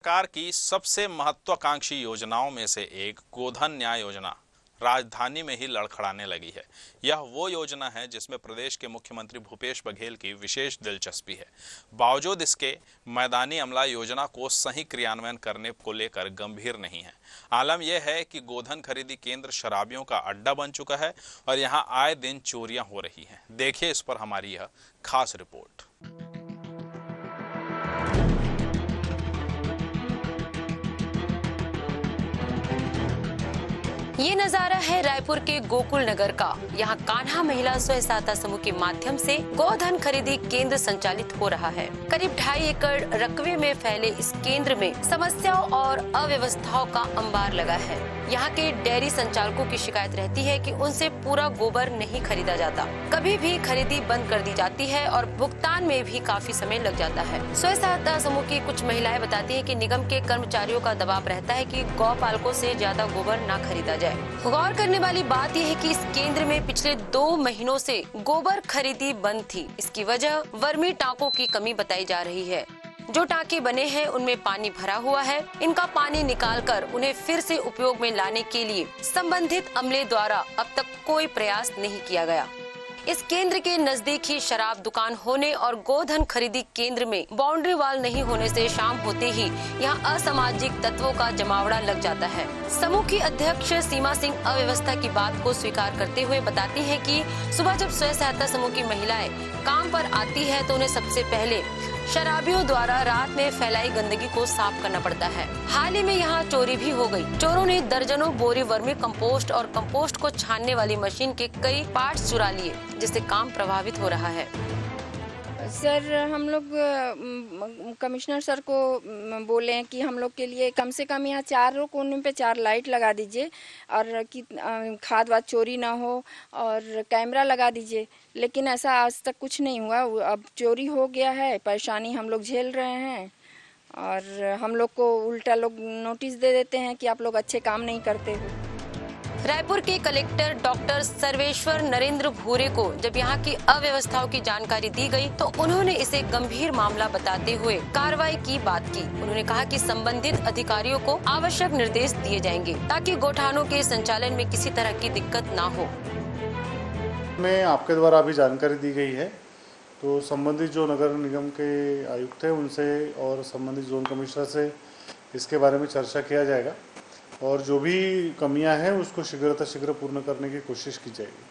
सरकार की सबसे महत्वाकांक्षी योजनाओं में से एक गोधन न्याय योजना राजधानी में ही लड़खड़ाने लगी है। यह वो योजना है जिसमें प्रदेश के मुख्यमंत्री भूपेश बघेल की विशेष दिलचस्पी है। बावजूद इसके मैदानी अमला योजना को सही क्रियान्वयन करने को लेकर गंभीर नहीं है। आलम यह है कि गोधन खरीदी केंद्र शराबियों का अड्डा बन चुका है और यहाँ आए दिन चोरियां हो रही हैं। देखिए इस पर हमारी यह खास रिपोर्ट। ये नजारा है रायपुर के गोकुल नगर का। यहाँ कान्हा महिला स्वयं सहायता समूह के माध्यम से गोधन खरीदी केंद्र संचालित हो रहा है। करीब 2.5 एकड़ रकबे में फैले इस केंद्र में समस्याओं और अव्यवस्थाओं का अंबार लगा है। यहाँ के डेयरी संचालकों की शिकायत रहती है कि उनसे पूरा गोबर नहीं खरीदा जाता, कभी भी खरीदी बंद कर दी जाती है और भुगतान में भी काफी समय लग जाता है। स्वयं सहायता समूह की कुछ महिलाएं बताती हैं कि निगम के कर्मचारियों का दबाव रहता है कि गौपालकों से ज्यादा गोबर न खरीदा जाए। गौर करने वाली बात यह है कि इस केंद्र में पिछले 2 महीनों से गोबर खरीदी बंद थी। इसकी वजह वर्मी टांकों की कमी बताई जा रही है। जो टांके बने हैं उनमें पानी भरा हुआ है। इनका पानी निकालकर उन्हें फिर से उपयोग में लाने के लिए संबंधित अमले द्वारा अब तक कोई प्रयास नहीं किया गया। इस केंद्र के नजदीक ही शराब दुकान होने और गोधन खरीदी केंद्र में बाउंड्री वॉल नहीं होने से शाम होते ही यहाँ असामाजिक तत्वों का जमावड़ा लग जाता है। समूह की अध्यक्ष सीमा सिंह अव्यवस्था की बात को स्वीकार करते हुए बताती हैं कि सुबह जब स्वयं सहायता समूह की महिलाएं काम पर आती है तो उन्हें सबसे पहले शराबियों द्वारा रात में फैलाई गंदगी को साफ करना पड़ता है। हाल ही में यहाँ चोरी भी हो गई। चोरों ने दर्जनों बोरी वर्मी कंपोस्ट और कंपोस्ट को छानने वाली मशीन के कई पार्ट्स चुरा लिए, जिससे काम प्रभावित हो रहा है। सर, हम लोग कमिश्नर सर को बोले हैं कि हम लोग के लिए कम से कम यहाँ 4 कोने पे 4 लाइट लगा दीजिए और कि खाद वाद चोरी ना हो और कैमरा लगा दीजिए, लेकिन ऐसा आज तक कुछ नहीं हुआ। अब चोरी हो गया है, परेशानी हम लोग झेल रहे हैं और हम लोग को उल्टा लोग नोटिस दे देते हैं कि आप लोग अच्छे काम नहीं करते हो। रायपुर के कलेक्टर डॉक्टर सर्वेश्वर नरेंद्र भूरे को जब यहाँ की अव्यवस्थाओं की जानकारी दी गई तो उन्होंने इसे गंभीर मामला बताते हुए कार्रवाई की बात की। उन्होंने कहा कि संबंधित अधिकारियों को आवश्यक निर्देश दिए जाएंगे ताकि गोठानों के संचालन में किसी तरह की दिक्कत ना हो। में आपके द्वारा अभी जानकारी दी गई है, तो संबंधित जो नगर निगम के आयुक्त हैं उनसे और संबंधित जोन कमिश्नर से इसके बारे में चर्चा किया जाएगा और जो भी कमियां हैं उसको शीघ्र पूर्ण करने की कोशिश की जाएगी।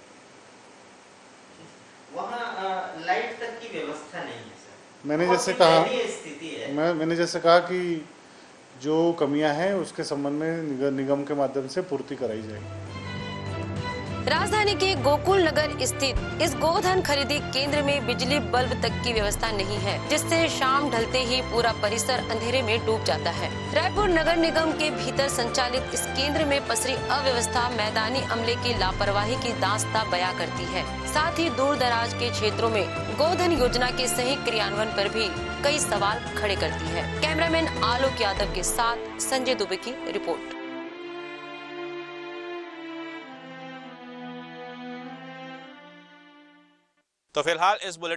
वहाँ लाइट तक की व्यवस्था नहीं है सर। मैंने जैसे कहा कि जो कमियां हैं उसके संबंध में निगम के माध्यम से पूर्ति कराई जाएगी। राजधानी के गोकुल नगर स्थित इस गोधन खरीदी केंद्र में बिजली बल्ब तक की व्यवस्था नहीं है, जिससे शाम ढलते ही पूरा परिसर अंधेरे में डूब जाता है। रायपुर नगर निगम के भीतर संचालित इस केंद्र में पसरी अव्यवस्था मैदानी अमले की लापरवाही की दास्तां बयां करती है। साथ ही दूर दराज के क्षेत्रों में गोधन योजना के सही क्रियान्वयन पर भी कई सवाल खड़े करती है। कैमरामैन आलोक यादव के साथ संजय दुबे की रिपोर्ट। तो फिलहाल इस बुलेटिन